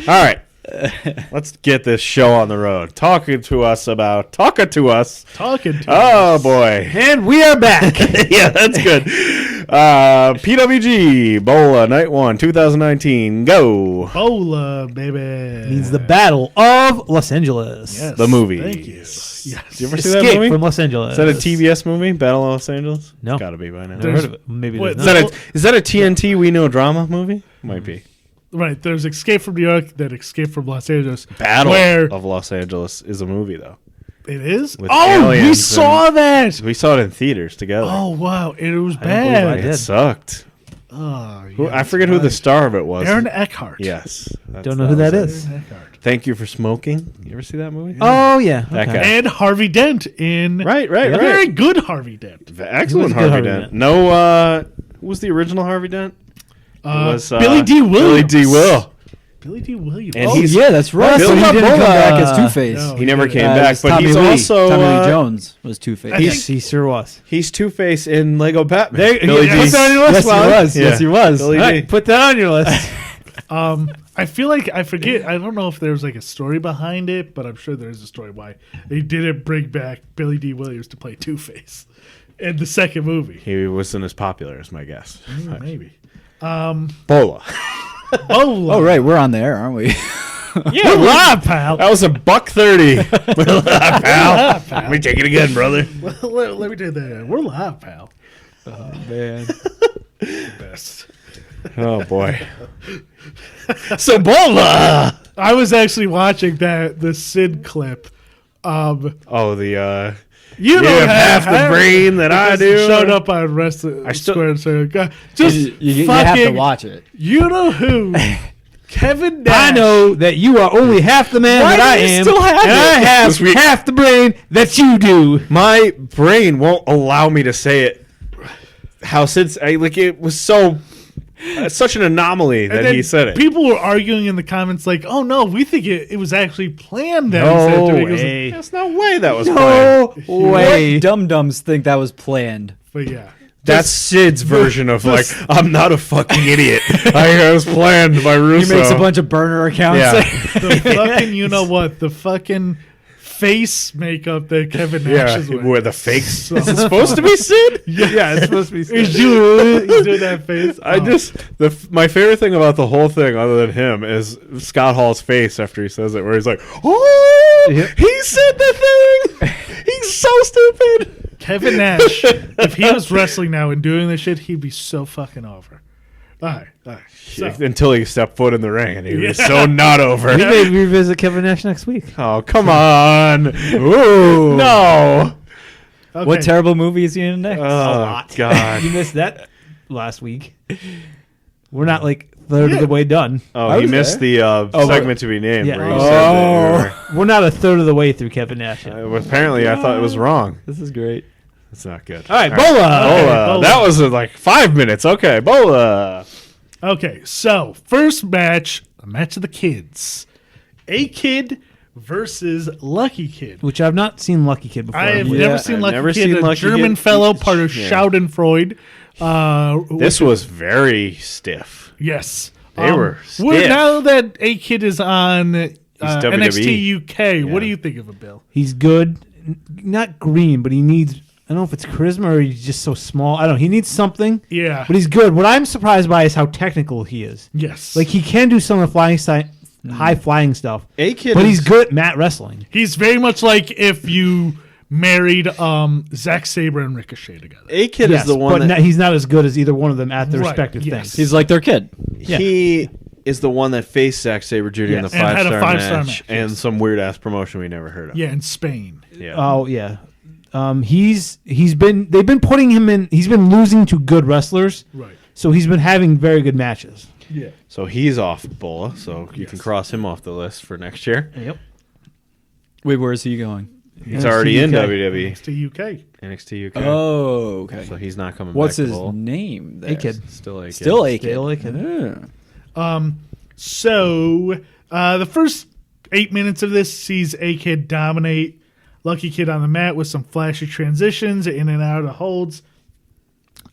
All right. Let's get this show on the road. Talking to us. Oh, boy. And we are back. Yeah, that's good. PWG BOLA Night 1 2019. Go. Bola, baby. Means the Battle of Los Angeles. Yes. The movie. Thank you. Yes. Did you ever see that Escape movie? from Los Angeles. Is that a TBS movie? Battle of Los Angeles? No. Gotta be by now. Never heard of it. Maybe Wait, it is not. Is that a TNT We Know drama movie? Might be. Right. There's Escape from New York, then Escape from Los Angeles. Battle where of Los Angeles is a movie, though. it is? With Oh, we aliens saw that. We saw it in theaters together. Oh, wow. And it was don't believe I bad. did. It sucked. Oh, I forget who the star of it was. Aaron Eckhart. Yes. Don't know who that is. Aaron Eckhart. Thank You for Smoking. You ever see that movie? Oh, yeah. That okay. guy. And Harvey Dent in Right. very good Harvey Dent. Excellent He was a good Harvey Harvey Dent. Dent. No, who was the original Harvey Dent? It was Billy D. Williams. Billy D. Will. Billy D. Williams. And Oh, he's- yeah, that's right. Well, So he Billy didn't come Bola. back as Two-Face. No. He never came It back, was but Tommy he's Lee. also Tommy Lee Jones was Two-Face. He sure was. he's Two-Face in Lego Batman. There, Billy yeah, D. put that on your list, Yes, he Wally. was. Yeah. Yes, he was. Billy All D. right, put that on your list. I feel like I forget. I don't know if there's like a story behind it, but I'm sure there's a story why they didn't bring back Billy D. Williams to play Two-Face in the second movie. He wasn't as popular as my guess. Maybe. Bola. Oh, right. We're on the air, aren't we? Yeah, we're live, pal. That was $1.30. We're live, pal. Let me take it again, brother. Let me do that. We're live, pal. Man. Best. Oh boy. So Bola. I was actually watching the Sid clip. Oh, the You you don't have half the brain that I do. Showed up on Wrestling Square and Circle. Just You have to fucking- watch it. You know who? Kevin Nash. I know that you are only half the man Why that do I you am, still have and I it? have Sweet. half the brain that you do. My brain won't allow me to say it. How since it was so such an anomaly And that then he said it. People were arguing in the comments like, "Oh no, we think it was actually planned." That he said No to me. He goes, way. There's no way that was planned. No way. What dum-dums think that was planned? But yeah, That's Sid's version of like, I'm not a fucking idiot. I was planned by He Russo. makes a bunch of burner accounts. Yeah. the fucking you know what, the fucking face makake that Kevin Nash Yeah, is wearing. where the fakes. Is it supposed to be Sid? Yeah, it's supposed to be. Sid. He's doing that face. I just my favorite thing about the whole thing, other than him, is Scott Hall's face after he says it, where he's like, "Oh, Yep. he said the thing. He's so stupid." Kevin Nash, if he was wrestling now and doing this shit, he'd be so fucking over. All right. So, Until he stepped foot in the ring, and he was so not over. We may revisit Kevin Nash next week. Oh, come on! Ooh, no! okay. What terrible movie is he in next? Oh God! You missed that last week. We're not like third of the way done. Oh, I he was missed there. the segment to be named. Yeah. Where you said that We're not a third of the way through Kevin Nash. yet. apparently, I thought it was wrong. This is great. That's not good. All right, Bola. Bola. That was like 5 minutes. Okay, Bola. Okay, so first match, a match of the kids. A-Kid versus Lucky Kid. Which I've not seen Lucky Kid before. I have Yeah, never seen I've Lucky never Kid, seen a Lucky German Kid. fellow, part of Yeah. Schadenfreude. This was very stiff. Yes. They were well, stiff. now that A-Kid is on WWE. NXT UK, what Yeah. do you think of him, Bill? He's good. Not green, but he needs... I don't know if it's charisma or he's just so small. I don't know. He needs something, Yeah. but he's good. What I'm surprised by is how technical he is. Yes. Like, he can do some of the high-flying stuff, A-Kid but is- he's good at mat wrestling. He's very much like if you married Zack Sabre and Ricochet together. A-Kid Yes, is the one but that he's not as good as either one of them at their Right, respective yes. things. He's like their kid. Yeah. he is the one that faced Zack Sabre Jr. in the Yes. And had a five-star five-star match, match, and yes. some weird ass promotion we never heard of. Yeah, in Spain. Yeah. Oh yeah, they've been putting him in. He's been losing to good wrestlers, Right. so he's been having very good matches. Yeah. So he's off Bola, so you can cross him off the list for next year. Yep. Wait, where is he going? He's already in UK. WWE, To UK. NXT UK. Oh, okay. So he's not coming What's back his to Bola. name? There? A-Kid. Still A-Kid. Still A-Kid. Still A-Kid. Yeah. So the first 8 minutes of this sees A-Kid dominate Lucky Kid on the mat with some flashy transitions in and out of holds.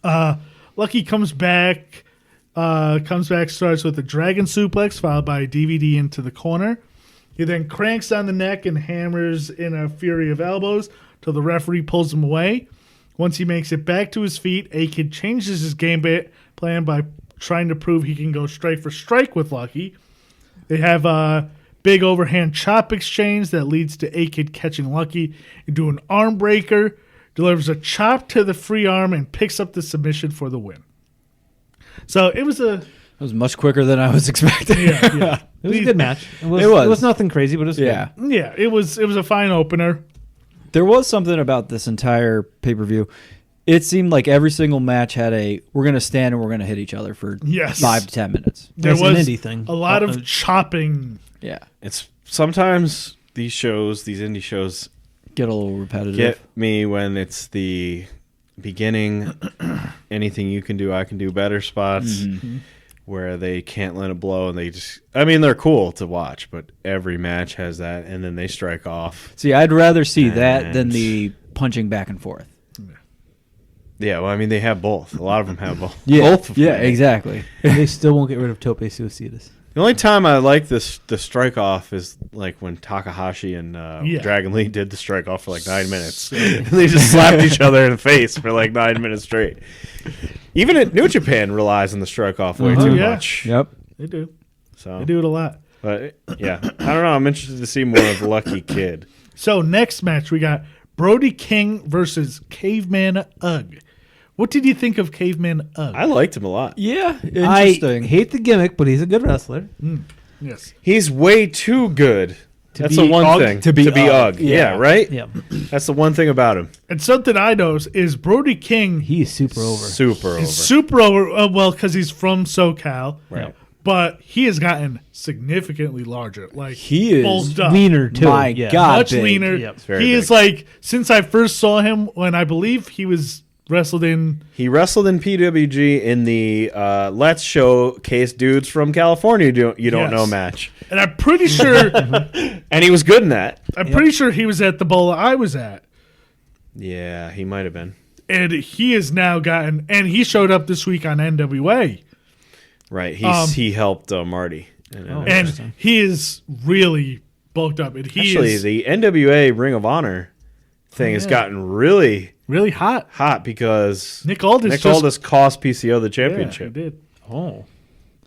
Lucky comes back, comes back, starts with a dragon suplex, followed by a DVD into the corner. He then cranks down the neck and hammers in a fury of elbows till the referee pulls him away. Once he makes it back to his feet, A-Kid changes his game plan by trying to prove he can go strike for strike with Lucky. They have a big overhand chop exchange that leads to A-Kid catching Lucky into an arm breaker, delivers a chop to the free arm, and picks up the submission for the win. So it was It was much quicker than I was expecting. yeah. It was a good match. It was. It was. It was nothing crazy, but it was Yeah. good. Yeah, it was a fine opener. There was something about this entire pay-per-view. It seemed like every single match had we're going to stand and we're going to hit each other for Yes. 5 to 10 minutes. There That's an was indie thing. a lot of chopping. Yeah. It's sometimes these indie shows, Get a little repetitive. get me when it's the beginning, anything you can do, I can do better spots where they can't let it blow and they just, I mean, they're cool to watch, but every match has that and then they strike off. See, I'd rather see that than And- the punching back and forth. Yeah, well, I mean, they have both. A lot of them have both. Yeah, Both of them. yeah, exactly. And they still won't get rid of Tope Suicidas. The only time I like the strike off is like when Takahashi and Dragon Lee did the strike off for like 9 minutes. They just slapped each other in the face for like 9 minutes straight. Even at New Japan relies on the strike off way too yeah. much. Yep. They do. So, They do it a lot. but yeah, I don't know. I'm interested to see more of Lucky Kid. So next match, we got Brody King versus Caveman Ugg. What did you think of Caveman Ugg? I liked him a lot. Yeah, I interesting. hate the gimmick, but he's a good wrestler. Yes. He's way too good. That's be the one Ugg? thing. To be Ugg. Ugg. Yeah, right? Yeah, That's the one thing about him. And something I noticed is Brody King he is super over. Super over. is super over, well, because he's from SoCal. Right. But he has gotten significantly larger. Like, He is bulked up. Leaner too. My yeah. God. Much big. leaner. Yep. It's very He is big. like, since I first saw him when I believe he was wrestled in. He wrestled in PWG in the Let's Showcase Dudes from California you don't Yes. know match. And I'm pretty sure And he was good in that. I'm pretty sure he was at the Bola I was at. Yeah, he might have been. And he has now gotten, and he showed up this week on NWA. Right. He helped Marty. And he is really bulked up. And he Actually, is the NWA Ring of Honor thing has gotten really really hot. hot because Nick Aldis cost PCO the Yeah, championship. he did. Oh,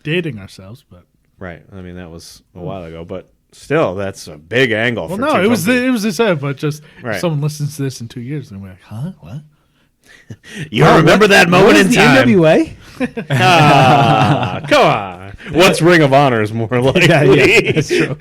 Dating ourselves, but Right. I mean, that was a while ago, but still, that's a big angle. well, for no, two it was companies. this ad, but just Right. if someone listens to this in 2 years, and we're like, huh, what? You remember that what moment is in the time? NWA? Ah, come on. What's Ring of Honor is more likely. That's true.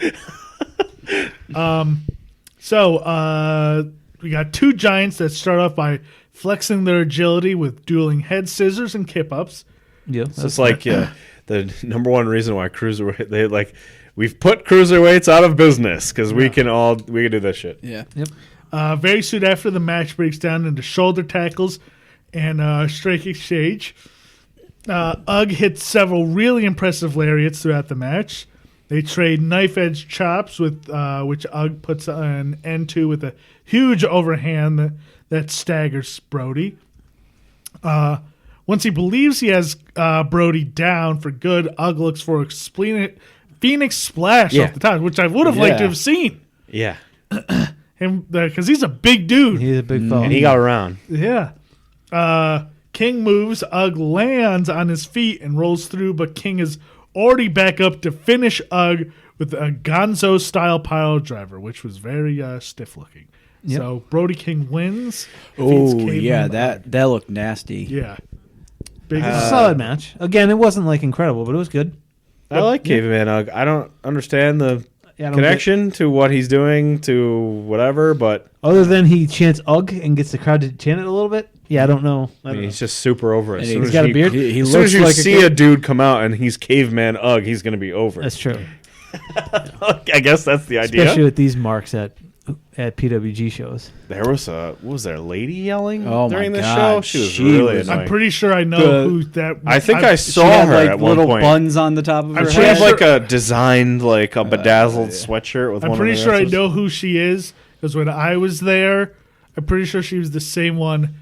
So we got two giants that start off by flexing their agility with dueling head scissors and kip ups. Yeah, So it's like the number one reason why cruiserweight we've put cruiserweights out of business because we can do this shit. Yeah. Very soon after, the match breaks down into shoulder tackles and strike exchange. Ugg hits several really impressive lariats throughout the match. They trade knife edge chops, with which Ugg puts an end to with a huge overhand that staggers Brody. Once he believes he has Brody down for good, Ugg looks for a Phoenix Splash Yeah. off the top, which I would have liked to Yeah. have seen. Yeah. Him, because he's a big dude. he's a big fella. And he got around. Yeah. King moves. Ugg lands on his feet and rolls through, but King is already back up to finish Ugg with a Gonzo-style pile driver, which was very stiff looking. Yep. So Brody King wins. Oh, Caveman yeah, Ugg. that looked nasty. Yeah. Big It was a solid match. Again, it wasn't like incredible, but it was good. I like Caveman Ugg. I don't understand the Yeah, I don't connection to what he's doing to whatever, but Other than he chants "Ugg" and gets the crowd to chant it a little bit. Yeah, I don't know. I mean, he's just super over it. And As soon he's as got a you- beard? He As soon as looks you like see a dude come out and he's Caveman Ugg, he's going to be over. That's true. I guess that's the idea. Especially with these marks at PWG shows. There was a lady yelling Oh my during the God, show? She was she really was- annoying. I'm pretty sure I know The- who that. I think I saw She had her like at one little point. buns on the top of her She pretty had head. sure- like a designed, like a bedazzled sweatshirt with I'm one pretty of the sure I wrestlers. know who she is because when I was there, I'm pretty sure she was the same one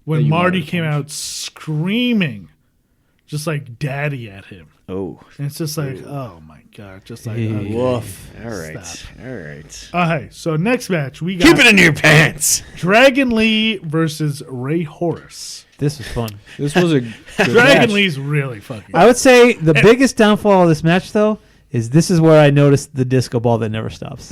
when That you Marty might have came out screaming. just like daddy at him. Oh. And it's just like, oh my God. Just like, Hey. okay, Woof. All right. stop. All right. Okay, so next match, we got Keep it in your pants. Dragon Lee versus Ray Horace. This was fun. This was a good Dragon match. Lee's really fucking I would say the biggest downfall of this match, though, is this is where I noticed the disco ball that never stops.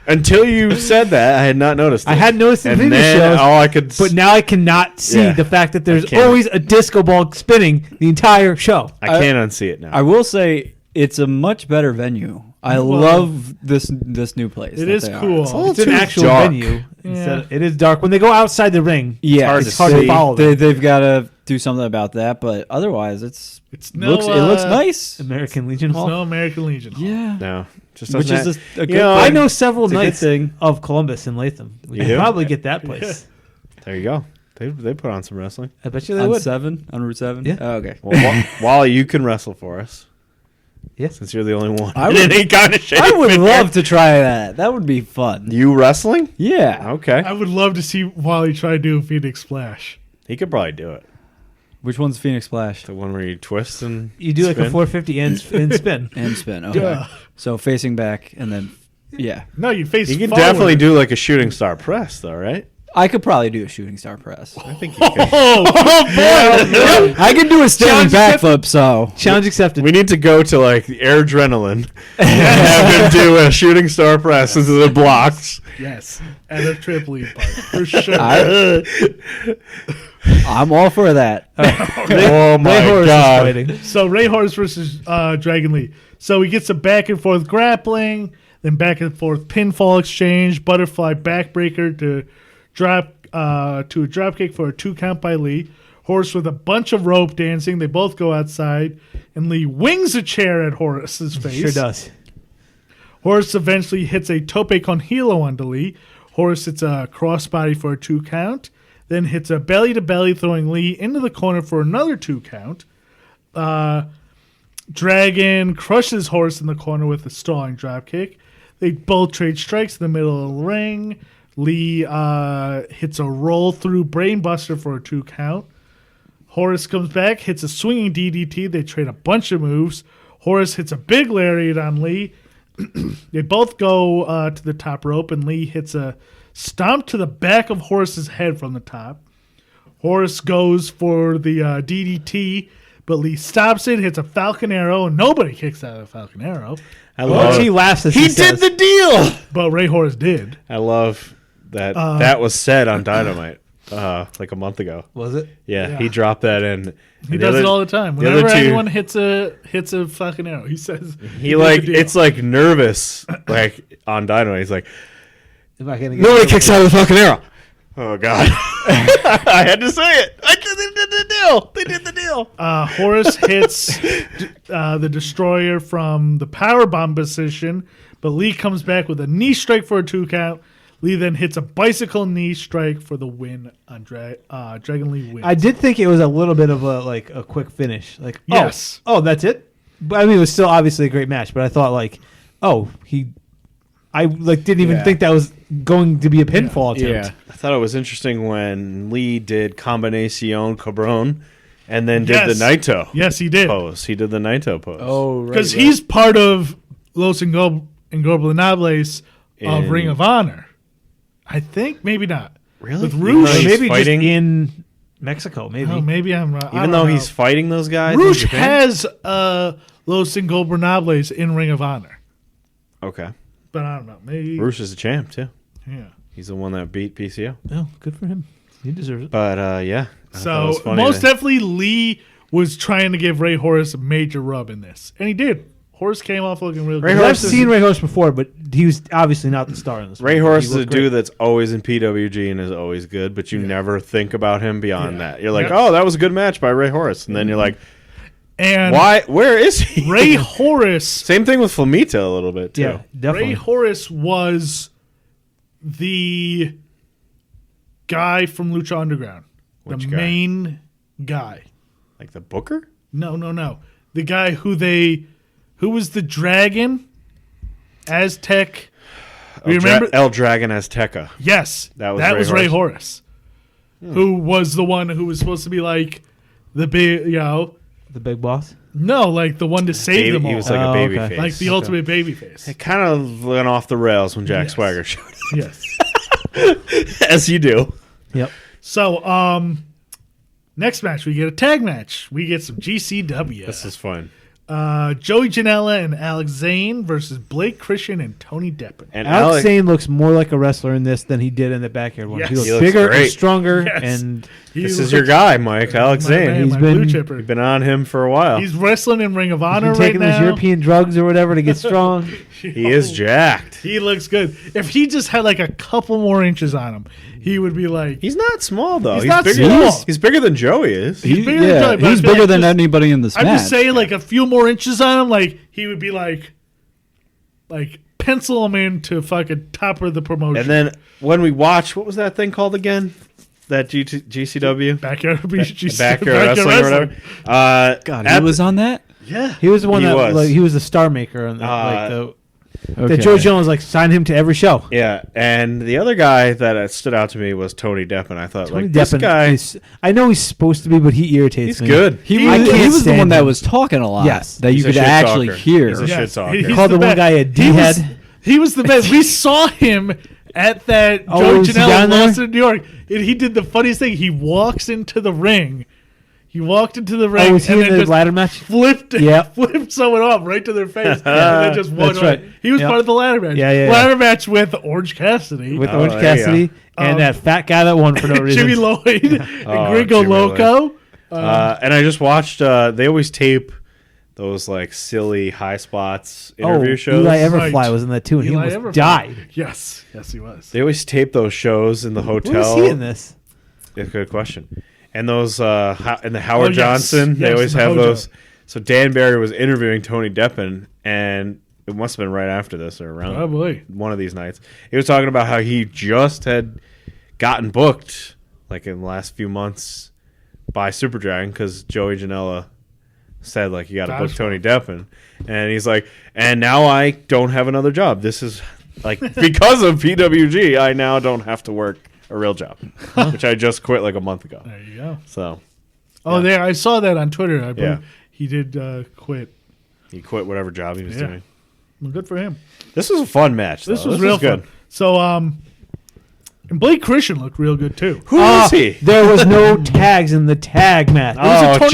Until you said that, I had not noticed it. I had noticed in And previous then shows, all I could... but now I cannot see Yeah. the fact that there's can't. always a disco ball spinning the entire show. I can't unsee it now. I will say it's a much better venue. I love this new place. It that is they are. cool. It's a little It's an too actual dark. venue. Yeah. It is dark. When they go outside the ring, Yeah, hard it's to hard to see. follow them. they've got to do something about that, but otherwise, it no, looks nice. American Legion It's Hall. no American Legion. Yeah, No. Just which doesn't is that- a good. You know, I thing. know several It's a good nights thing. of Columbus and Latham. We You could do? probably get that place. There you go. They put on some wrestling. I bet you they on would. 7 on Route 7. Yeah. Oh, okay. Well, Wally, you can wrestle for us. Yeah. Since you're the only one. I in would- any kind of shape. I would love to try that. That would be fun. You wrestling? Yeah. Okay. I would love to see Wally try to do a Phoenix Splash. He could probably do it. Which one's Phoenix Splash? The one where you twist and You do like a spin. 450 and spin. And spin. Okay. Yeah. So facing back and then, yeah. No, you face You can forward. definitely do like a shooting star press, though, right? I could probably do a shooting star press. I think you could. Oh, boy. I can do a standing Challenge backflip, so. Challenge accepted. We need to go to like the Air Adrenaline and have him do a shooting star press into the blocks. Yes. At a trampoline park. For sure. I'm all for that. Oh my Ray Horace is god! fighting. So Ray Horace versus Dragon Lee. So he gets a back and forth grappling, then back and forth pinfall exchange, butterfly backbreaker to a drop kick for a 2 count by Lee. Horace with a bunch of rope dancing. They both go outside, and Lee wings a chair at Horace's face. Sure does. Horace eventually hits a tope con hilo onto Lee. Horace hits a crossbody for a 2 count, then hits a belly to belly, throwing Lee into the corner for another 2 count. Dragon crushes Horace in the corner with a stalling dropkick. They both trade strikes in the middle of the ring. Lee hits a roll through brainbuster for a 2 count. Horace comes back, hits a swinging DDT. They trade a bunch of moves. Horace hits a big lariat on Lee. They both go to the top rope, and Lee hits a stomp to the back of Horace's head from the top. Horace goes for the DDT, but Lee stops it, hits a Falcon Arrow, and nobody kicks out of the Falcon Arrow. I Well, love. he laughs as He says, did the deal. But Ray Horace did. I love that. That was said on Dynamite like a month ago. Was it? Yeah, he dropped that in. He does it all the time. the other Whenever two- anyone hits a Falcon Arrow, he says He did like the deal. it's like nervous like on Dynamite. He's like, Am I gonna get nobody kicks out of the fucking arrow. Oh god, I had to say it. They did the deal. They did the deal. Horace hits the Destroyer from the powerbomb position, but Lee comes back with a knee strike for a 2 count. Lee then hits a bicycle knee strike for the win on Dragon Lee wins. I did think it was a little bit of a quick finish. Like, Yes. oh, that's it. But I mean, it was still obviously a great match. But I thought I didn't even Yeah. think that was going to be a pinfall attempt. Yeah. I thought it was interesting when Lee did Combinacion Cabron and then did Yes. the Naito Yes, he did. pose. He did the Naito pose. Oh, right. Because he's part of Los Ingobernables of In- Ring of Honor. I think, maybe not. really? With Even Rouge. though he's Maybe just fighting, in Mexico. Maybe. Oh, maybe I'm wrong. even though he's fighting those guys. in Rouge Japan? has Los Ingobernables in Ring of Honor. Okay. But I don't know. Maybe. Rouge is a champ too. Yeah. He's the one that beat PCO. Oh, good for him. He deserves it. But yeah. I thought it So was funny most that- definitely Lee was trying to give Ray Horace a major rub in this. And he did. Horace came off looking real Ray good. I've Horace is- seen Ray Horace before, but he was obviously not the star in this. Ray one. Horace He is a looked great. dude that's always in PWG and is always good, but you never think about him beyond Yeah. that. You're like, Yeah. oh, that was a good match by Ray Horace, and then you're like, And why? Where is he? Ray Horace Same thing with Flamita a little bit too. Yeah, definitely. Ray Horace was the guy from Lucha Underground. Which the guy? main guy. Like the Booker. No. The guy who was the dragon, Aztec. You remember? El Dragon Azteca. Yes. That was that Ray was Ray Horace. Horace. Who was the one who was supposed to be like the big, The big boss. no, like the one to save them all. He was like a baby okay. face. Like the ultimate baby face. It kind of went off the rails when Jack Yes. Swagger showed up. Yes. As you do. Yep. So, next match, we get a tag match. We get some GCW. This is fun. Joey Janela and Alex Zane versus Blake Christian and Tony Deppen. And Alex Zane looks more like a wrestler in this than he did in the backyard one. Yes. He looks He looks bigger and great. stronger, Yes. and this is your guy, Mike. Alex Zane. He's He's been- blue chipper. You've been on him for a while. He's wrestling in Ring of he's Honor been right taking those now. European drugs or whatever to get strong. He is jacked. He looks good. If he just had like a couple more inches on him, he would be like. He's not small, though. He's not bigger, small. He's bigger than Joey is. He's bigger than Joey, but I he's feel bigger like than just- anybody in this I'm match. just saying, like a few more inches on him, like he would be like pencil him into fucking top of the promotion. And then when we watch, what was that thing called again? That GCW? backyard Backyard wrestling or whatever. God, he was on that. Yeah. He was the one He that was. Like, he was the star maker on the, Okay. that Joe Jones like signed him to every show. Yeah, and the other guy that stood out to me was Tony Deppen. I thought, Tony like, this Deppen guy, is, I know he's supposed to be, but he irritates he's me. good. He I was, can't he was the stand one that him. was talking a lot. Yes. That you He's a could shit actually talker. hear. He's a shit talker. He's Called the one best. guy a D-head. He was the best. We saw him at that Oh, Joey was he Janela down there? lost in New York, and he did the funniest thing. He walks into the ring. He walked into the ring Oh, was he and in then the just ladder match? flipped Yep. flipped someone off right to their face, and then just won. That's right. He was Yep. part of the ladder match. Yeah. Ladder match with Orange Cassidy, With Oh, Orange there you Cassidy and that fat guy that won for no reason. Jimmy Lloyd, and Gringo Jimmy Lloyd. Loco. And I just watched. They always tape those like silly high spots interview shows. Eli Everfly Right. was in that too, and he Eli almost Everfly. died. Yes, he was. They always tape those shows in the hotel. Where was he in this? It's a good question. And those and the Howard yes. Johnson, they Yes, always the have Hojo. those. So Dan Barry was interviewing Tony Deppen, and it must have been right after this or around Probably. one of these nights. He was talking about how he just had gotten booked like in the last few months by Super Dragon because Joey Janela said like you got to book That's Tony Deppen, and he's like, and now I don't have another job. This is like because of PWG, I now don't have to work a real job, which I just quit like a month ago. There you go. So Oh, there! I saw that on Twitter. I believe Yeah. he did quit. he quit whatever job he was Yeah. doing. Well, good for him. This was a fun match. This though. was real good. fun. So, and Blake Christian looked real good too. Who is he? There was no tags in the tag match. Oh, tornado.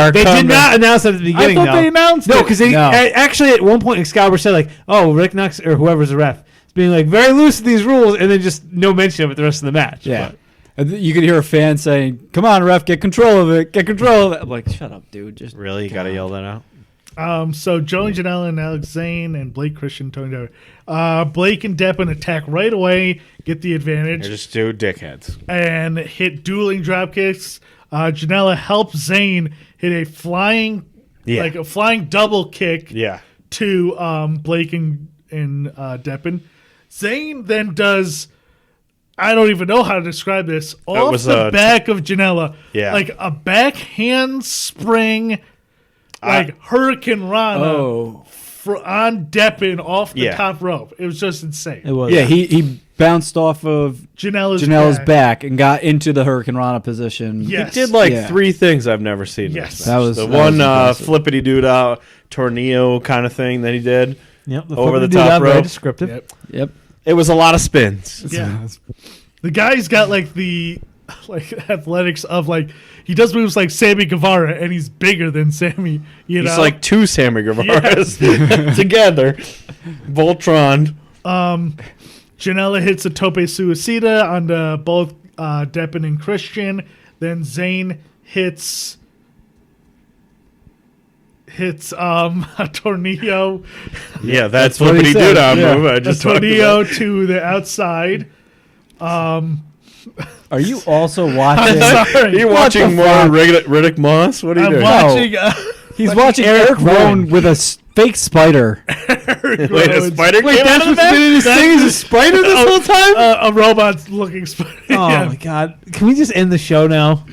JR. They did coming. not announce it at the beginning. I thought though. they announced No, it. because they No. actually at one point Excalibur said like, "Oh, Rick Knox or whoever's the ref is being like very loose with these rules," and then just no mention of it the rest of the match. Yeah. And you could hear a fan saying, "Come on, ref, get control of it. Get control of it." I'm like, "Shut up, dude. Just Really? You got to yell that out? So Joey Janela and Alex Zane and Blake Christian, Tony Deppen. Blake and Deppen attack right away, get the advantage, They're just two dickheads. and hit dueling drop kicks. Janela helps Zane hit a flying, Yeah. like a flying double kick Yeah. to Blake and Deppen. Zane then does, I don't even know how to describe this, off was the a- back of Janela, Yeah. like a backhand spring, like Hurricane Rana oh on Deppen off the Yeah. top rope. It was just insane. It was. yeah." He bounced off of Janela's back and got into the Hurricane Rana position. Yes. He did like Yeah. three things I've never seen. in Yes. this That match. was- the that one was impressive. flippity dude out tornado kind of thing that he did. Yep. Over the flippity-doo top very rope. descriptive. Yep. Yep. It was a lot of spins. Yeah. The guy's got like the athletics of like he does moves like Sammy Guevara and he's bigger than Sammy, you know. He's like two Sammy Guevaras together. Voltron. Janela hits a tope suicida onto both Deppen and Christian. Then Zane hits a tornado. Yeah, that's what he flippity said. dude out Yeah. move. I A just talked tornado about. to the outside. Are you also watching? Sorry. Are you watching more Riddick Moss? What are you I'm doing? watching He's watching Eric Rowan with a fake spider. Wait, a spider Wait, came out that's of the what's been in back? this thing is a spider this whole time? a robot looking spider. Oh Yeah. my god! Can we just end the show now?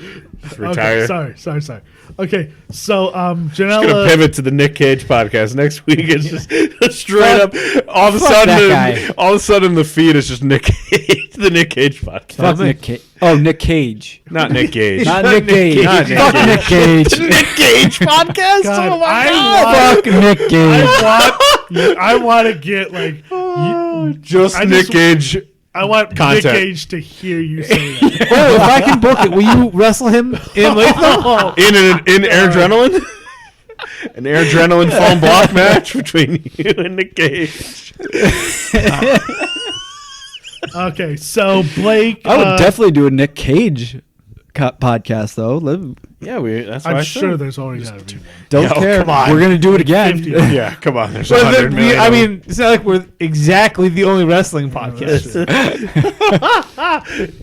Just retire. Okay, sorry. Okay, so Just gonna Janela. pivot to the Nick Cage podcast next week. It's just straight up. All of a sudden, the feed is just Nick Cage, the Nick Cage podcast. Fuck Nick Cage. Oh, Nick Cage. Not Nick Gage. Not Nick Cage. Not Nick Fuck Cage. Nick Cage. The Nick Cage podcast. God, Oh my I god! Fuck Nick Cage. I want to get like. Just I Nick just- Cage. I want Content. Nick Cage to hear you say that. Oh, if I can book it, will you wrestle him in Lethal? In Air Adrenaline. An Air Adrenaline foam block match between you and Nick Cage. Okay, so Blake. I would definitely do a Nick Cage podcast, though. Yeah, that's I'm sure there's already got to be one. Don't Yo, care. come on. We're going to do it again. 50. Yeah, come on. There's Well, 100 million. I mean, it's not like we're exactly the only wrestling podcast.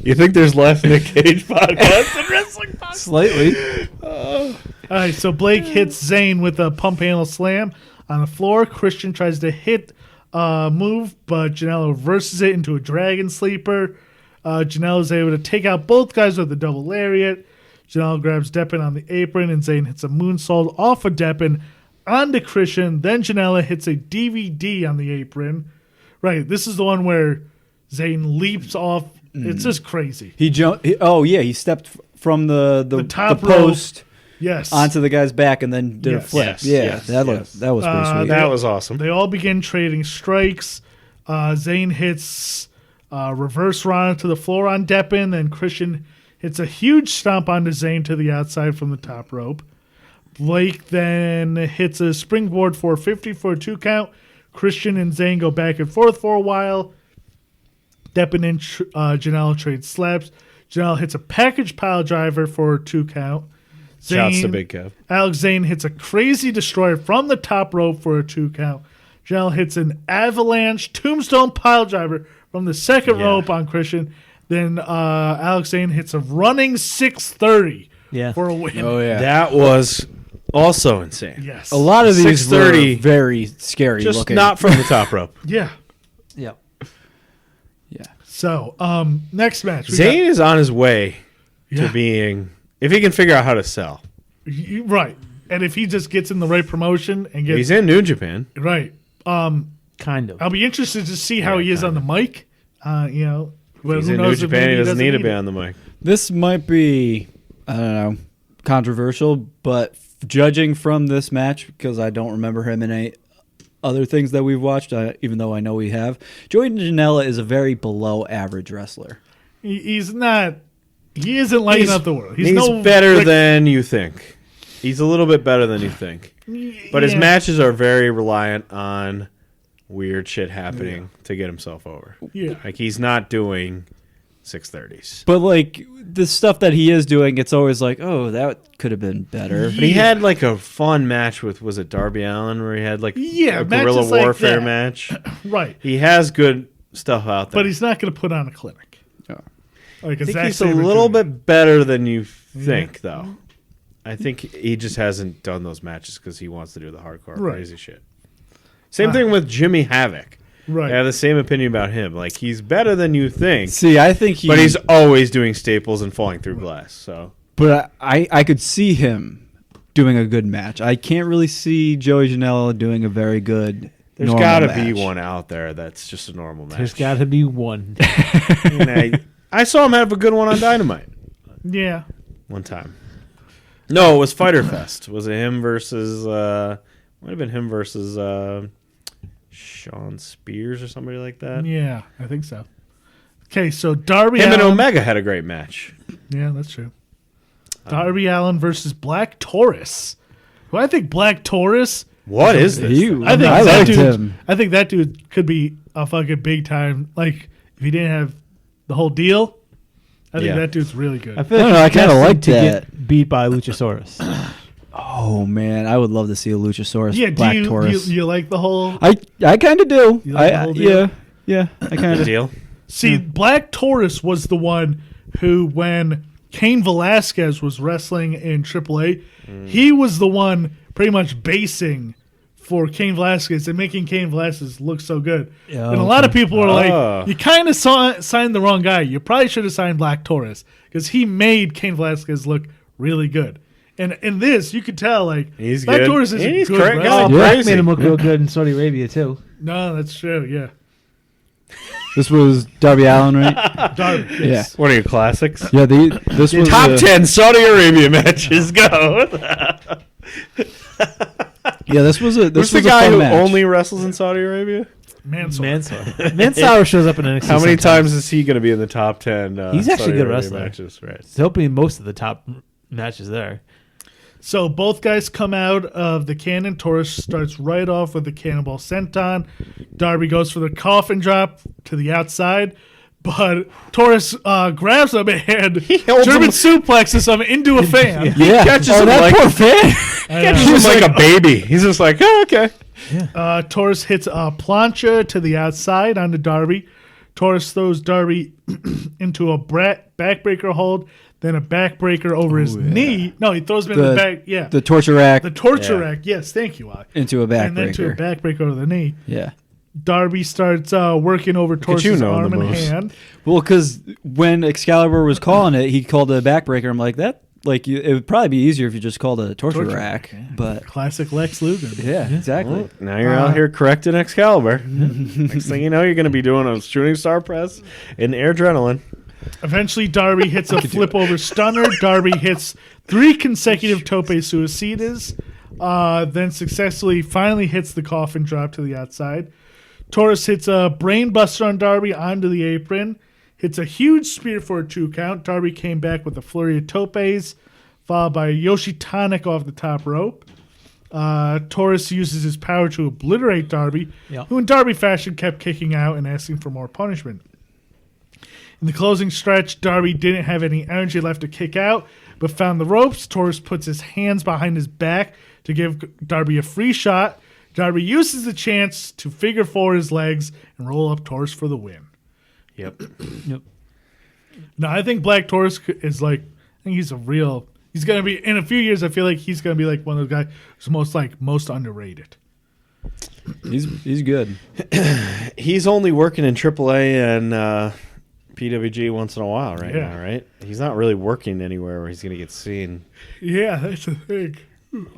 You think there's less Nick Cage podcasts than wrestling podcasts? Slightly. All right, so Blake hits Zayn with a pump handle slam on the floor. Christian tries to hit move, but Janela reverses it into a dragon sleeper. Janela is able to take out both guys with a double lariat. Janela grabs Deppen on the apron, and Zayn hits a moonsault off of Deppen onto Christian. Then Janela hits a DVD on the apron. Right, this is the one where Zayn leaps off. It's just crazy. He jumped. He stepped from the top post Yes. onto the guy's back and then did a Yes. flip. Yes, Yeah, yes, that yes. was pretty sweet. That was awesome. They all begin trading strikes. Zayn hits reverse Rana to the floor on Deppen. Then Christian hits a huge stomp onto Zayn to the outside from the top rope. Blake then hits a springboard 450 for a 2 count. Christian and Zayn go back and forth for a while. Deppen and Janela trade slaps. Janela hits a package pile driver for a 2 count. Shouts to Big Kev. Alex Zane hits a crazy destroyer from the top rope for a 2 count. Janelle hits an avalanche tombstone pile driver from the second rope on Christian. Then Alex Zane hits a running 630 for a win. Oh yeah, That was also insane. Yes. a lot of these were 630, very scary Just looking. not from the top rope. Yeah. Yeah. Yeah. So, next match. we Zayn is on his way Yeah. to being, if he can figure out how to sell. right. And if he just gets in the right promotion and gets He's in New Japan. right. Kind of. I'll be interested to see how he is on the mic. But He's who in New knows if Japan. maybe He doesn't need to it. be on the mic. This might be, I don't know, controversial, but judging from this match, because I don't remember him in any other things that we've watched, even though I know we have, Joey Janela is a very below average wrestler. He's not. He isn't lighting up the world. He's no better Rick- than you think. He's a little bit better than you think. But his Yeah. matches are very reliant on weird shit happening to get himself over. Yeah. Like, he's not doing 630s. But like the stuff that he is doing, it's always like, oh, that could have been better. But he had like a fun match with, was it Darby Allin, where he had like Yeah, a guerrilla matches like warfare that. match? Right. He has good stuff out there. But he's not going to put on a clinic. Yeah. Like I think he's a little bit better than you think, though. I think he just hasn't done those matches because he wants to do the hardcore Right. crazy shit. Same thing with Jimmy Havoc. Right. I have the same opinion about him. Like, he's better than you think, See, I think but he's always doing staples and falling through glass. So But I could see him doing a good match. I can't really see Joey Janela doing a very good. there's got to be one out there that's just a normal match. There's got to be one. And I saw him have a good one on Dynamite Yeah. one time. No, it was Fyter Fest. Was it him versus? Might have been him versus Sean Spears or somebody like that. Yeah, I think so. Okay, so Darby Him and Allin. Omega had a great match. Yeah, that's true. Darby Allin versus Black Taurus. Who I think Black Taurus. What is this? I think I that liked dude. him. I think that dude could be a fucking big time. Like if he didn't have the whole deal, I think Yeah. that dude's really good. I feel I don't like know, I he's kinda destined like to that. get beat by Luchasaurus. Oh man, I would love to see a Luchasaurus yeah, Black do you, Taurus. you like the whole? I kind of do. You like the whole deal? Yeah, I kind Good of. deal. See, Black Taurus was the one who, when Cain Velasquez was wrestling in AAA, he was the one pretty much basing for Cain Velasquez and making Cain Velasquez look so good. Yeah, and a lot of people were Oh. like, you kind of signed the wrong guy. You probably should have signed Black Taurus because he made Cain Velasquez look really good. And in this, you could tell, like, He's Black good. Taurus is And a he's good correct. wrestler. Yeah. Black made him look real good in Saudi Arabia too. No, that's true, yeah. This was Darby Allin, right? Darby, yes. What are your classics? Yeah, this was Top 10 Saudi Arabia matches. Go. Yeah, this was a Who's the was a guy fun who match. only wrestles in Saudi Arabia? Mansoor. Mansour shows up in NXT. How many sometimes. times is he going to be in the top 10? He's actually Saudi a good Arabia wrestler. Matches? Right. He's opening most of the top matches there. So both guys come out of the cannon. Taurus starts right off with the cannonball senton. Darby goes for the coffin drop to the outside, but Taurus grabs him and holds German him- suplexes him into a fan. Yeah, catches oh, him that like- poor fan. Catches him like a baby. He's just like, oh, okay. Taurus hits a plancha to the outside onto Darby. Taurus throws Darby into a backbreaker hold, then a backbreaker over his knee. No, he throws him in the back. Yeah, The torture rack the torture rack. Yes, thank you, I. into a And then to a backbreaker. backbreaker over the knee. Yeah. Darby starts working over Taurus's knowing arm the and moves. hand. Well, because when Excalibur was calling it, he called it a backbreaker. I'm like, that, like, it would probably be easier if you just called it a torture rack. But Classic Lex Luger. yeah, exactly. Well, now you're out here correcting Excalibur. Next thing you know, you're going to be doing a shooting star press in air adrenaline. Eventually, Darby hits a flip over stunner. Darby hits 3 consecutive tope suicidas, then successfully finally hits the coffin drop to the outside. Taurus hits a brain buster on Darby onto the apron, hits a huge spear for a 2 count. Darby came back with a flurry of topes, followed by a Yoshitonic off the top rope. Taurus uses his power to obliterate Darby, who in Darby fashion kept kicking out and asking for more punishment. In the closing stretch, Darby didn't have any energy left to kick out, but found the ropes. Taurus puts his hands behind his back to give Darby a free shot. Darby uses the chance to figure 4 his legs and roll up Taurus for the win. Yep. Now, I think Black Taurus is like, I think he's a real, he's going to be, in a few years, I feel like he's going to be like one of those guys who's most underrated. He's good. He's only working in AAA and PWG once in a while now, right? He's not really working anywhere where he's going to get seen. Yeah, that's the thing.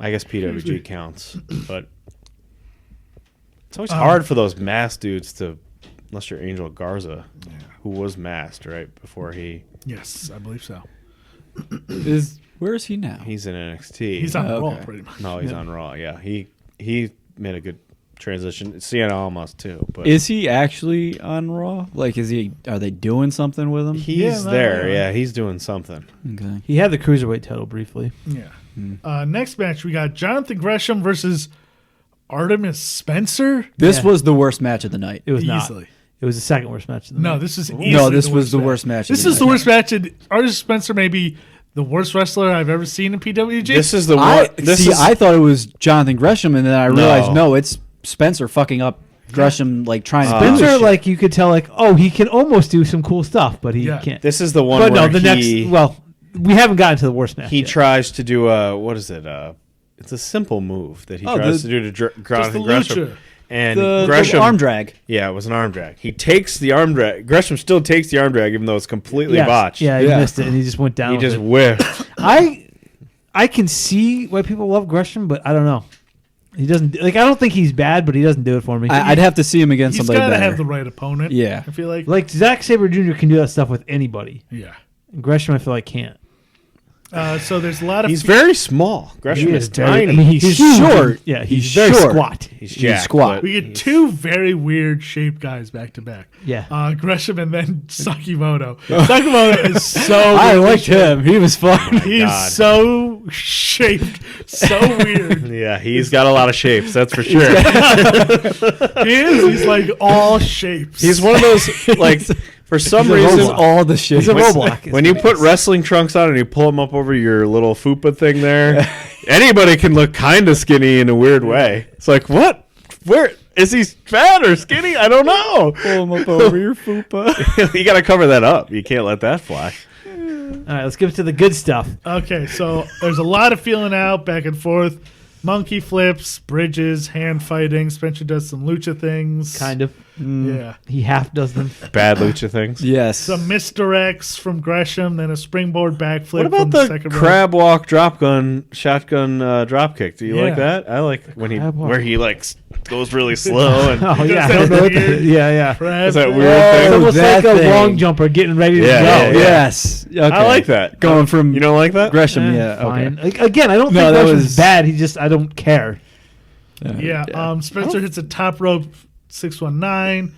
I guess PWG counts, but it's always hard for those masked dudes to, unless you're Angel Garza, who was masked right before he. Yes, I believe so. Where is he now? He's in NXT. He's on Raw, okay. pretty much. No, he's on Raw. Yeah, he made a good transition. Sienna almost too, but Is he actually on Raw? Like, are they doing something with him? he's there. Yeah, he's doing something. Okay. He had the cruiserweight title briefly. Yeah. Next match, we got Jonathan Gresham versus Artemis Spencer. This Yeah. was the worst match of the night. It was Easily. not. It was the second worst match of the No, night. this is easily No, this the was worst the match. worst match. This of is the the night. worst match. And Artemis Spencer may be the worst wrestler I've ever seen in PWG. This is the I one. This see. is I thought it was Jonathan Gresham, and then I realized No. no, it's Spencer fucking up Gresham, like trying to do Spencer, this shit. like you could tell, like he can almost do some cool stuff, but he Yeah. can't. this is the one But where no, the he next. We haven't gotten to the worst match. he yet. tries to do what is it? It's a simple move that he tries to do to Just the Jonathan Gresham. lucha. And the Gresham arm drag. Yeah, it was an arm drag. He takes the arm drag. Gresham still takes the arm drag, even though it's completely Yes. botched. Yeah, he Yeah. missed it, and he just went down. he with just it. whiffed. I can see why people love Gresham, but I don't know. He doesn't like. I don't think he's bad, but he doesn't do it for me. I'd have to see him against He's somebody got to better. have the right opponent. Yeah. I feel like. Like Zack Sabre Jr. can do that stuff with anybody. Yeah. And Gresham, I feel like can't. So there's a lot of. He's very small. Gresham is tiny. I mean, he's He's huge. short. Yeah, he's He's very short. squat. He's He's jacked, squat. but We get 2 very weird shaped guys back to back. Yeah. Gresham and then Sakimoto. Sakimoto is so. I weirdly liked shaped. him. He was fun. He's God. so shaped, so weird. Yeah, he's got a lot of shapes. That's for sure. He is. He's like all shapes. He's one of those like. For some reason, He's all the shit. He's a Roblox. when you put wrestling trunks on and you pull them up over your little fupa thing there, anybody can look kind of skinny in a weird way. It's like, what? Where is he fat or skinny? I don't know. Pull him up over your fupa. You got to cover that up. You can't let that fly. All right, let's get to the good stuff. Okay, so there's a lot of feeling out back and forth. monkey flips, bridges, hand fighting. Spencer does some lucha things. Kind of. Yeah. He half does them. Bad lucha things. Yes. Some misdirects from Gresham, then a springboard backflip. What about from the second crab walk, shotgun drop kick? Do you like that? I like when he Crab walk. where he like goes really slow and Oh, yeah. Does that weird Yeah. crab is that thing? weird It's thing? almost that like a thing. long jumper getting ready to Yeah, go. yeah, yeah. Yes. Okay. I like that. Going from You don't like that? Gresham, Eh, yeah. fine. Okay. Again, I don't No, think that Gresham's was- bad. I don't care. Yeah. Spencer hits a top rope 619,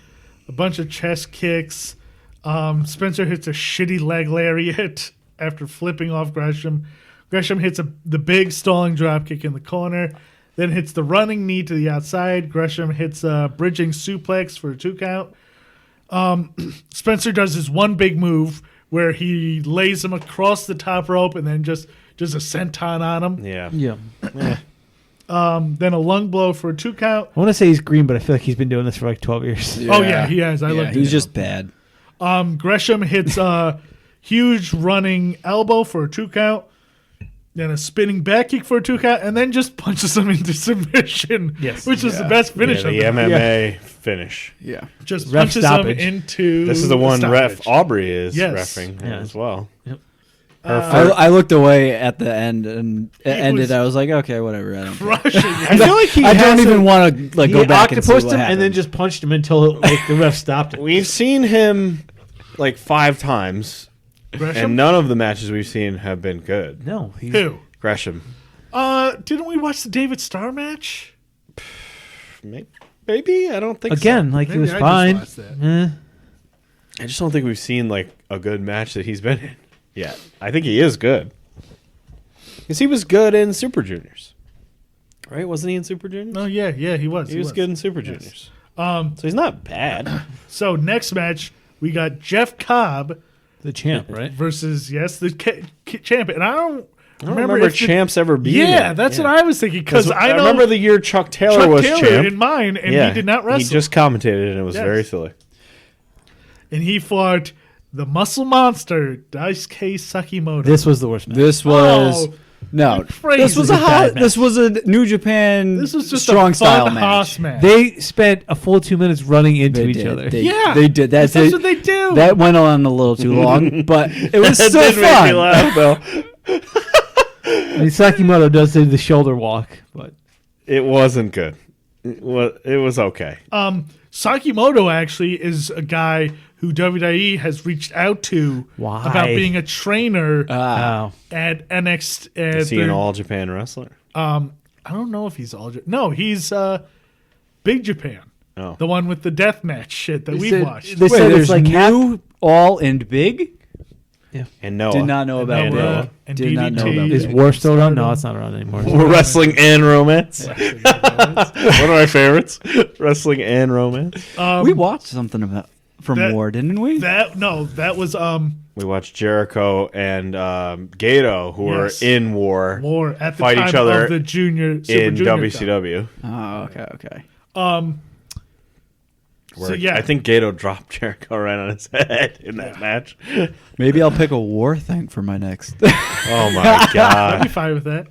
a bunch of chest kicks. Spencer hits a shitty leg lariat after flipping off Gresham. Gresham hits the big stalling drop kick in the corner, then hits the running knee to the outside. Gresham hits a bridging suplex for a 2 count. Spencer does his one big move where he lays him across the top rope and then just does a senton on him. Yeah. Yeah. Then a lung blow for a 2 count. I want to say he's green, but I feel like he's been doing this for like 12 years. Oh, yeah, he has. I Yeah, looked at he's it. just bad. Gresham hits a huge running elbow for a 2 count, then a spinning back kick for a 2 count, and then just punches him into submission. Yes. Which is the best finish Yeah, of the the MMA finish. Yeah. Just Ref punches stoppage. him into. This is the one stoppage. ref Aubrey is Yes. reffing Yeah. as well. I looked away at the end and it ended. was I was like, okay, whatever. I don't care. Crushing. I feel like he I don't has even a- want to like he go back and see octopused what him happened. and then just punched him until like the ref stopped it. We've seen him like 5 times, Gresham? and none of the matches we've seen have been good. No, he's Who? Gresham, Didn't we watch the David Starr match? maybe I don't think again so. like he Maybe was I just fine. watched that. I just don't think we've seen like a good match that he's been in yet. I think he is good because he was good in Super Juniors, right? Wasn't he in Super Juniors? Oh, yeah, he was. he was good in Super Juniors. So he's not bad. So next match, we got Jeff Cobb The champ, right? versus, the champ. And I don't remember if the- champs ever being. Yeah, it. that's what I was thinking. Because I know remember the year Chuck Taylor Chuck was Taylor champ. in mine, and yeah, he did not wrestle. He just commentated, and it was Yes. very silly. And he fought the muscle monster, Daisuke Sakimoto. This was the worst match. This was Oh, no. crazy. This was a This was a bad match. This was a New Japan. This was just strong a style fun match. house match. They spent a full 2 minutes running into They each did. other. Yeah. they did. That's what they do. That went on a little too long, but it was That still did make me fun. laugh, though. I mean, Sakimoto does do the shoulder walk, but It wasn't good. It was okay. Sakimoto actually is a guy who WWE has reached out to Why? about being a trainer wow. at NXT. Is he an All Japan wrestler? I don't know if he's all. No, he's Big Japan. Oh. The one with the deathmatch shit that we said- watched. they Wait, said there's it's like new, all, and big. And Noah. Did not know about And that. Noah and Did not know DDT. about Is that. War still around? No, it's not around anymore. We're wrestling and romance. One of my favorites. Wrestling and romance. We watched something about from that- War, didn't we? That was We watched Jericho and Gato, who Yes. were in war, War at the Fight time each other of the Super in Junior WCW. Oh, okay. Where So, yeah. I think Gato dropped Jericho right on his head in that match. Maybe I'll pick a War thing for my next. Oh my I'd god! be fine with that.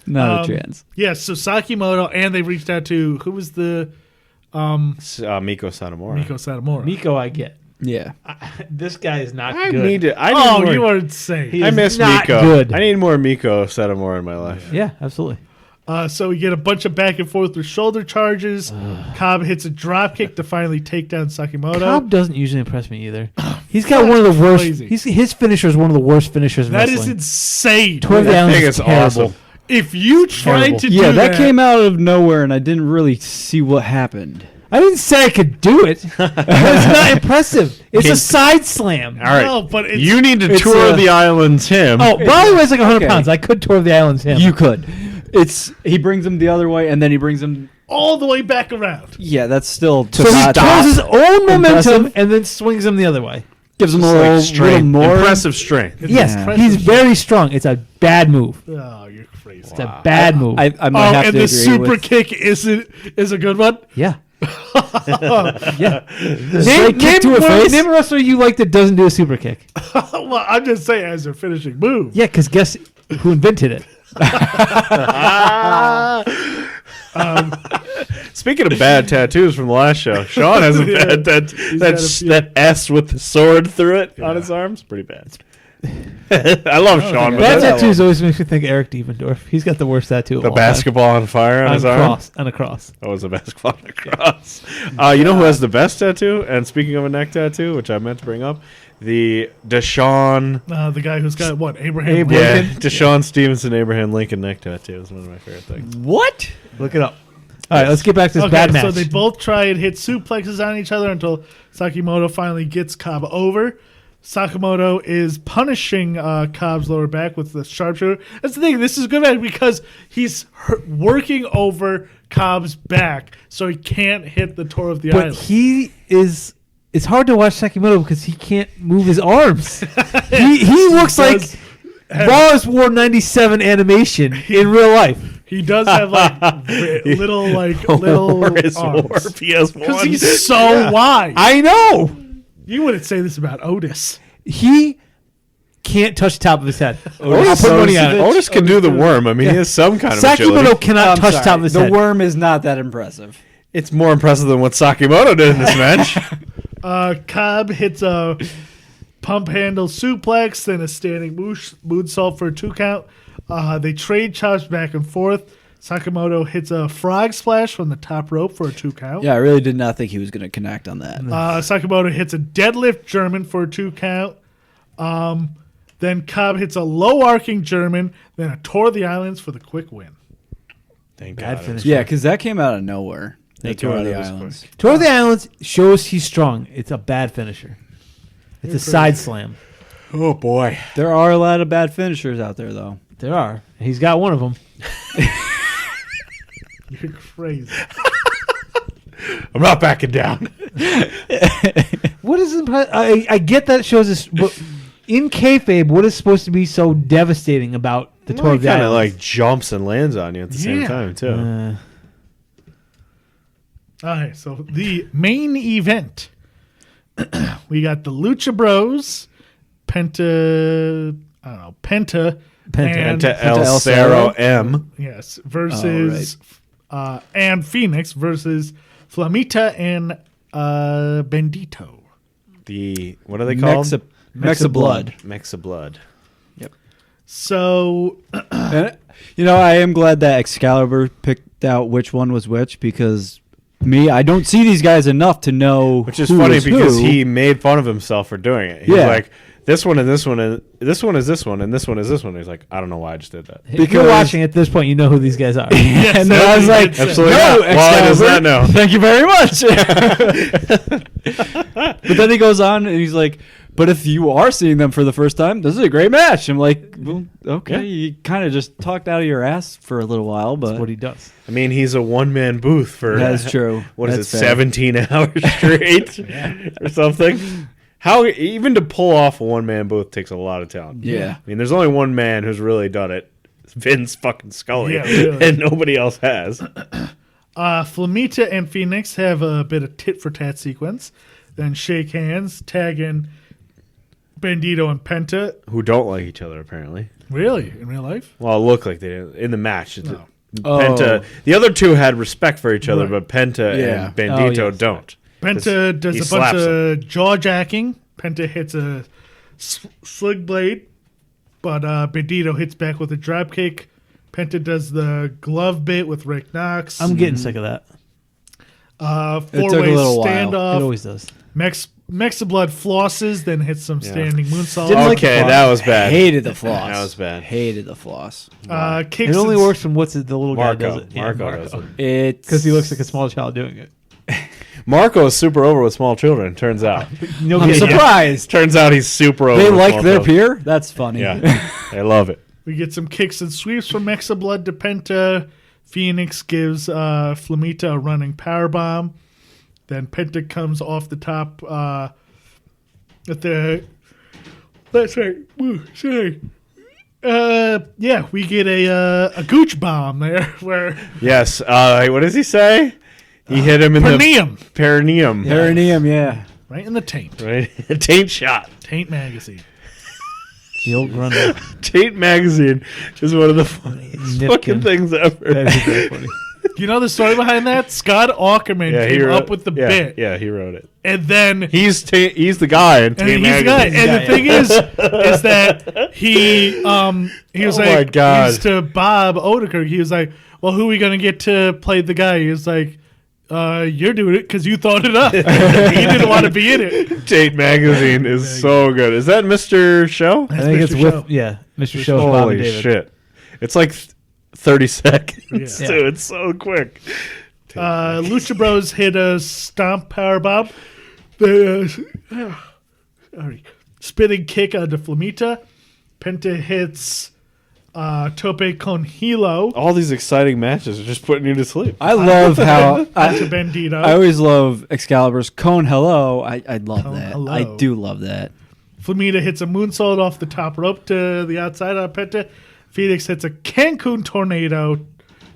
Not a chance. Yeah, so Sakimoto, and they reached out to who was the Miko Satomura. Miko Satomura. Miko, I get. Yeah. This guy is not I good. need to. I Oh, need more, you are insane. He I is miss not Miko. good. I need more Miko Satomura in my life. Yeah, absolutely. So we get a bunch of back and forth with shoulder charges. Cobb hits a drop kick to finally take down Sakimoto. Cobb doesn't usually impress me either. He's got one of the worst. crazy. His finisher is one of the worst finishers in That is wrestling. insane. Tour of the That Island thing is is terrible. awesome. If you tried Terrible. to Yeah, do that came out of nowhere, and I didn't really see what happened. I didn't say I could do it. It's not impressive. It's a side slam. All right, No, but it's, you need to it's tour a- the islands. Him. Oh, Bali weighs like 100 Okay. pounds. I could tour of the islands him. You could. He brings him the other way, and then he brings him. all the way back around. Yeah, that's still so he not throws his own momentum Impressive. and then swings him the other way. gives him a Just little, like strength, little more. impressive strength. Yes, Yeah. he's very strong. It's a bad move. Oh, you're crazy. It's a bad move. I might Oh, have and to the agree super with. kick is a good one. yeah. Yeah. Straight kick to a face? Name a wrestler you like that doesn't do a super kick. Well, I'm just saying as a finishing move. Yeah, because guess who invented it? Speaking of bad tattoos from the last show, Sean has a bad that S with the sword through it on his arm's pretty bad. I love Sean. Bad tattoos always makes me think Eric Dievendorf. He's got the worst tattoo of The all basketball on fire on his arm? On a cross. Oh, it was a basketball on a cross. You know who has the best tattoo? And speaking of a neck tattoo, which I meant to bring up, the Deshaun... the guy who's got, what, Abraham Lincoln? Yeah, Deshaun Stevenson, Abraham Lincoln neck tattoo is one of my favorite things. What? Look it up. All right, let's get back to this bad match. So they both try and hit suplexes on each other until Sakamoto finally gets Cobb over. Sakamoto is punishing Cobb's lower back with the sharpshooter. That's the thing. This is good because he's working over Cobb's back, so he can't hit the toe of the island. But he is... It's hard to watch Sakamoto because he can't move his arms. he looks like Raw's War 97 animation in real life. He does have little War arms. PS1. Because he's so wide. I know. You wouldn't say this about Otis. He can't touch the top of his head. I'll put money on it. Otis can do the worm. I mean, he has some kind of agility. Sakamoto cannot touch the top of his head. The worm is not that impressive. It's more impressive than what Sakamoto did in this match. Cobb hits a pump handle suplex, then a standing moonsault for a 2 count. They trade chops back and forth. Sakamoto hits a frog splash from the top rope for a 2 count. Yeah, I really did not think he was going to connect on that. Sakamoto hits a deadlift German for a 2 count. Then Cobb hits a low arcing German, then a tour of the islands for the quick win. Thank Bad God. finish. Yeah, because that came out of nowhere. They Tour of came the out of Islands. Tour of the Islands shows he's strong. It's a bad finisher. It's a side slam. Oh, boy. There are a lot of bad finishers out there, though. There are. He's got one of them. You're crazy. I'm not backing down. What is I get that it shows us, but in kayfabe, what is supposed to be so devastating about the Tour of the He kind of Islands? like jumps and lands on you at the same time, too. Okay, so the main event. We got the Lucha Bros, Penta El Cerro M. Yes, versus and Phoenix versus Flamita and Bandito. What are they called? Mexa Blood. Mexa Blood. Yep. So, I am glad that Excalibur picked out which one was which because I don't see these guys enough to know. Which is who funny is because who. he made fun of himself for doing it. He's like, this one and this one and this one is this one and this one is this one. He's like, I don't know why I just did that. If you're watching at this point, you know who these guys are. yes, and then I was like, absolutely no, not. Why does that know? Thank you very much. But then he goes on and he's like, but if you are seeing them for the first time, this is a great match. I'm like, well, okay. You kind of just talked out of your ass for a little while, but That's what he does. I mean, he's a one-man booth for... That's true. What That's is it, fair. 17 hours straight or something? How even to pull off a one-man booth takes a lot of talent. Yeah. I mean, there's only one man who's really done it. It's Vince fucking Scully. Yeah, really. And nobody else has. Flamita and Phoenix have a bit of tit-for-tat sequence. Then shake hands, tag in Bandito and Penta. Who don't like each other, apparently. Really? In real life? Well, it looked like they did in the match. No. Penta. The other two had respect for each other, Right. but Penta Yeah. and Bandito Oh, yes. don't. Penta does he a bunch slaps of jaw jacking. Penta hits a sling blade, but Bandito hits back with a drop kick. Penta does the glove bit with Rick Knox. I'm getting sick of that. took a Four-way little while. standoff. It always does. Mexa Blood flosses, then hits some standing moonsault. Didn't like the Okay, floss. that was bad. Hated the floss. That was bad. Hated the floss. Kicks It only and- works when the little guy does it. Marco does it. It's Because he looks like a small child doing it. Marco is super over with small children, turns out. I'm surprised. Turns out he's super over They with like small their children. peer. That's funny. Yeah, they love it. We get some kicks and sweeps from Mexa Blood to Penta. Phoenix gives Flamita a running powerbomb. Then Penta comes off the top at the... That's right. Woo, sorry. Yeah, we get a gooch bomb there where... Yes. What does he say? He hit him in Perineum. the perineum. Perineum, yeah. Right in the taint. Right? Taint shot. Taint magazine. The old Grundle. Tate Magazine is one of the funniest fucking things ever. That is very funny. You know the story behind that? Scott Aukerman came up with the bit. Yeah, he wrote it. And then he's the guy in Tate Magazine. And the thing is that he was like, he's to Bob Odenkirk. He was like, well, who are we gonna get to play the guy? He was like, you're doing it because you thought it up. He didn't want to be in it. Tate Magazine is so good. Is that Mr. Show? I think it's with Mr. Show. Bob and Holy David. shit! It's like 30 seconds, Yeah. too. It's so quick. Lucha Bros hit a stomp powerbomb. Spinning kick onto Flamita. Penta hits Tope con Hilo All these exciting matches are just putting you to sleep. I love how onto Bandito. I always love Excalibur's Cone Hello. I love Cone that. Hello. I do love that. Flamita hits a moonsault off the top rope to the outside on Penta. Phoenix hits a Cancun tornado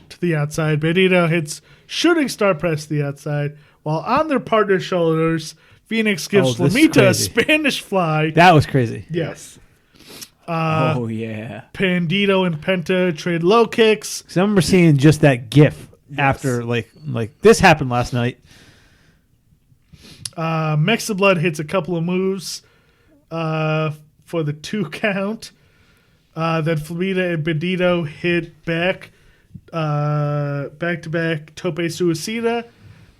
to the outside. Bandito hits shooting star press to the outside. While on their partner's shoulders, Phoenix gives this is Flamita a crazy. Spanish fly. That was crazy. Yes. Oh yeah. Pandito and Penta trade low kicks. Because I remember seeing just that GIF after, like this happened last night. Mexiblood hits a couple of moves for the 2 count. Then Flamita and Bandito hit back to back Tope Suicida.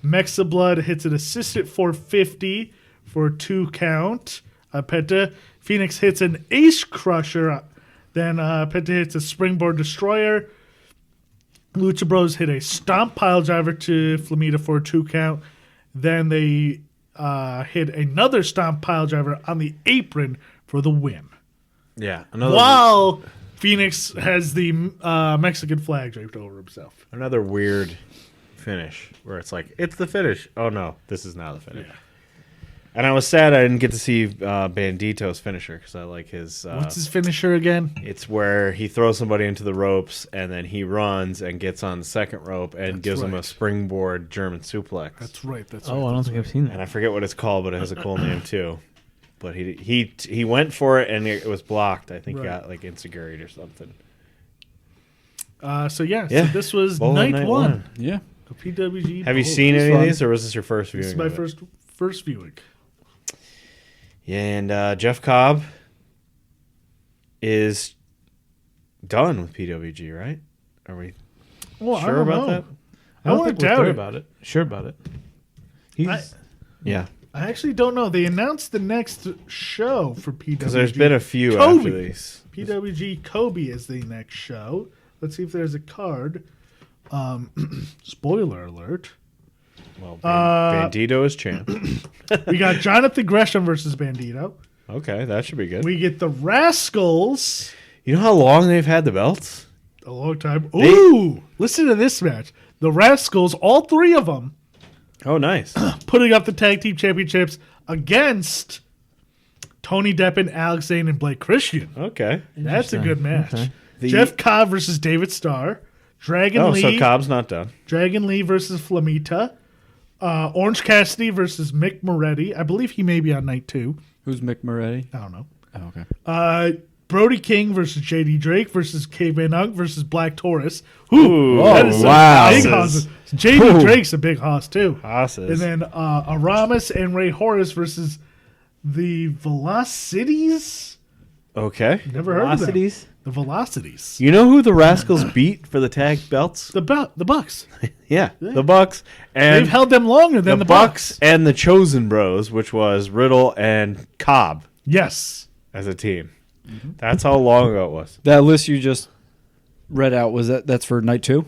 Mexiblood hits an assisted 450 for a 2 count. Penta. Phoenix hits an Ace Crusher. Then Penta hits a Springboard Destroyer. Lucha Bros hit a Stomp Pile Driver to Flamita for a 2 count. Then they hit another Stomp Pile Driver on the apron for the win. Yeah. While Phoenix has the Mexican flag draped over himself. Another weird finish where it's like, it's the finish. Oh, no, this is not the finish. Yeah. And I was sad I didn't get to see Bandito's finisher because I like his... What's his finisher again? It's where he throws somebody into the ropes and then he runs and gets on the second rope and gives him a springboard German suplex. That's right. That's Oh, right. I don't think I've seen And that. I forget what it's called, but it has a cool name too. But he went for it and it was blocked. I think he got like insecurity or something. So this was Bola night one. Yeah. of PWG. Have you Bola. seen any of fun. these, or was this your first viewing? This is my of it? first viewing. Yeah, and Jeff Cobb is done with PWG, right? Are we Well, sure about that? I don't think want to we're doubt sure it. about it. Sure about it. He's Yeah, I actually don't know. They announced the next show for PWG. because there's been a few Kobe. after these. PWG Kobe is the next show. Let's see if there's a card. Spoiler alert. Well, Bandito is champ. We got Jonathan Gresham versus Bandito. Okay, that should be good. We get the Rascals. You know how long they've had the belts? A long time. Ooh, listen to this match. The Rascals, all three of them, Oh, nice. putting up the tag team championships against Tony Deppen, Alex Zane, and Blake Christian. Okay. That's a good match. Okay. Jeff Cobb versus David Starr. Dragon Oh, Lee. so Cobb's not done. Dragon Lee versus Flamita. Orange Cassidy versus Mick Moretti. I believe he may be on night 2. Who's Mick Moretti? I don't know. Oh, okay. Brody King versus JD Drake versus Caveman Unk versus Black Taurus. Ooh, That is some wow. big hosses. JD Drake's a big hoss too. Hosses. And then Aramis and Ray Horace versus the Velocities. Okay. Never heard of them. Velocities. The Velocities. You know who the Rascals beat for the tag belts? The Bucks. Yeah, the Bucks and They've held them longer than the Bucks and the Chosen Bros, which was Riddle and Cobb Yes. as a team. That's how long ago it was. That list you just read out that's for night 2?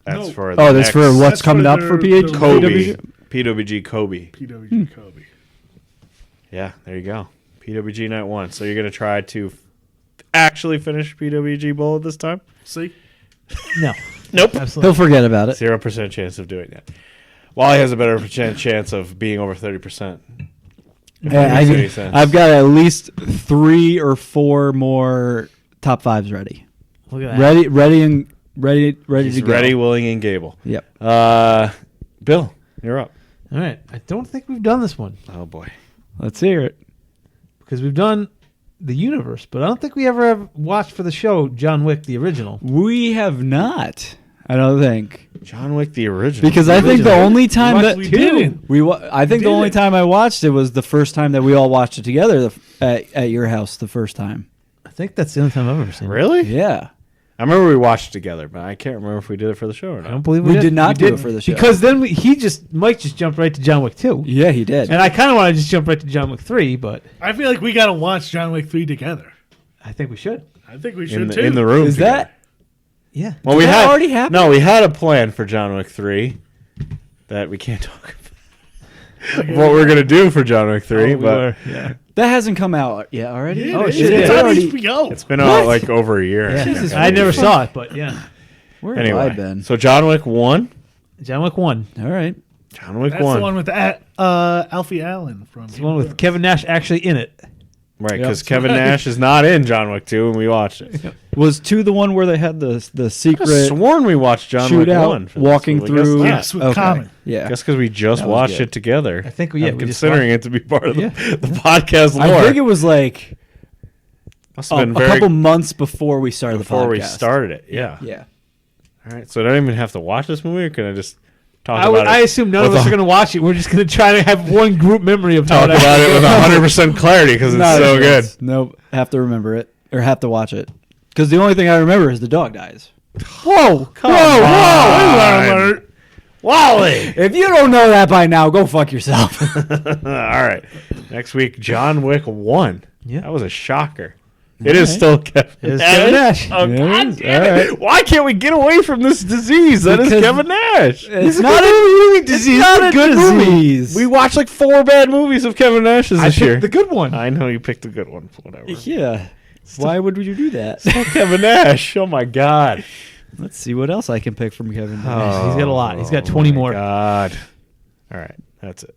That's No. for the Oh, that's next for what's That's coming for up their- for PH their- Kobe. PWG? PWG Kobe. PWG Kobe. Yeah, there you go. PWG Night 1. So you're going to try to actually finish PWG Bola this time? See? No. Nope. Absolutely. He'll forget about it. 0% chance of doing that. Wally has a better chance of being over 30%. If that makes any sense. I've got at least 3 or 4 more top 5s ready. Look at that. Ready He's to go. ready, willing, and Gable. Yep. Bill, you're up. All right. I don't think we've done this one Oh, boy. Let's hear it. because we've done the universe, but I don't think we ever have watched for the show John Wick the original. We have not. I don't think. John Wick the original. Because I think the only time that we didn't. I think the only time I watched it was the first time that we all watched it together at your house the first time. I think that's the only time I've ever seen it. Really? Yeah. I remember we watched it together, but I can't remember if we did it for the show or I not. don't believe We we did not do it didn't. for the show. Because then Mike just jumped right to John Wick 2. Yeah, he did. And I kind of want to just jump right to John Wick 3, but I feel like we got to watch John Wick 3 together. I think we should. I think we should in the room. Is together. that? Yeah. Well, Did we that had already happen? No, we had a plan for John Wick 3 that we can't talk about. What we're gonna do for John Wick 3, but yeah. That hasn't come out yet already? Yeah, Oh, it is. shit, It's yeah. on Already- HBO. it's been out like over a year. Yeah. Jesus, I never saw it, but yeah. Where have I Anyway, been? so John Wick 1. John Wick 1. All right. John Wick That's 1. the one with Alfie Allen from. It's the one with Kevin Nash actually in it. Right, Yep. because Kevin Nash is not in John Wick 2, and we watched it. Was 2 the one where they had the I secret sworn we watched John Wick 1. shootout for this, walking so I through? guess not. Yes, with Common. Yeah. Guess because we just That was watched good. it together. I think I'm we just considering it to be part of the, Yeah. the podcast lore. I think it was like must have a been very couple months before we started before the podcast. we started it. Yeah. Yeah. All right. So I don't even have to watch this movie, or can I just talk I about it? I assume none of with us a- are going to watch it. We're just going to try to have one group memory of how talk about it with 100% clarity because it's Not so a good. chance. Nope. Have to remember it or have to watch it because the only thing I remember is the dog dies. Whoa! Come whoa! on. Alert. Wally. If you don't know that by now, go fuck yourself. All right. Next week, John Wick 1. Yeah. That was a shocker. It is right. still Kevin It is Nash. Kevin Nash. Oh, It God is. damn All it. Why can't we get away from this disease? That is Because Kevin Nash. It's not a disease. not It's a good disease. disease. We watched like 4 bad movies of Kevin Nash's I this year. picked the good one. I know you picked the good one. Whatever. Yeah. Why would you do that? Still Kevin Nash. Oh, my God. Let's see what else I can pick from Kevin. He's got a lot. He's got 20 my more. God. All right. That's it.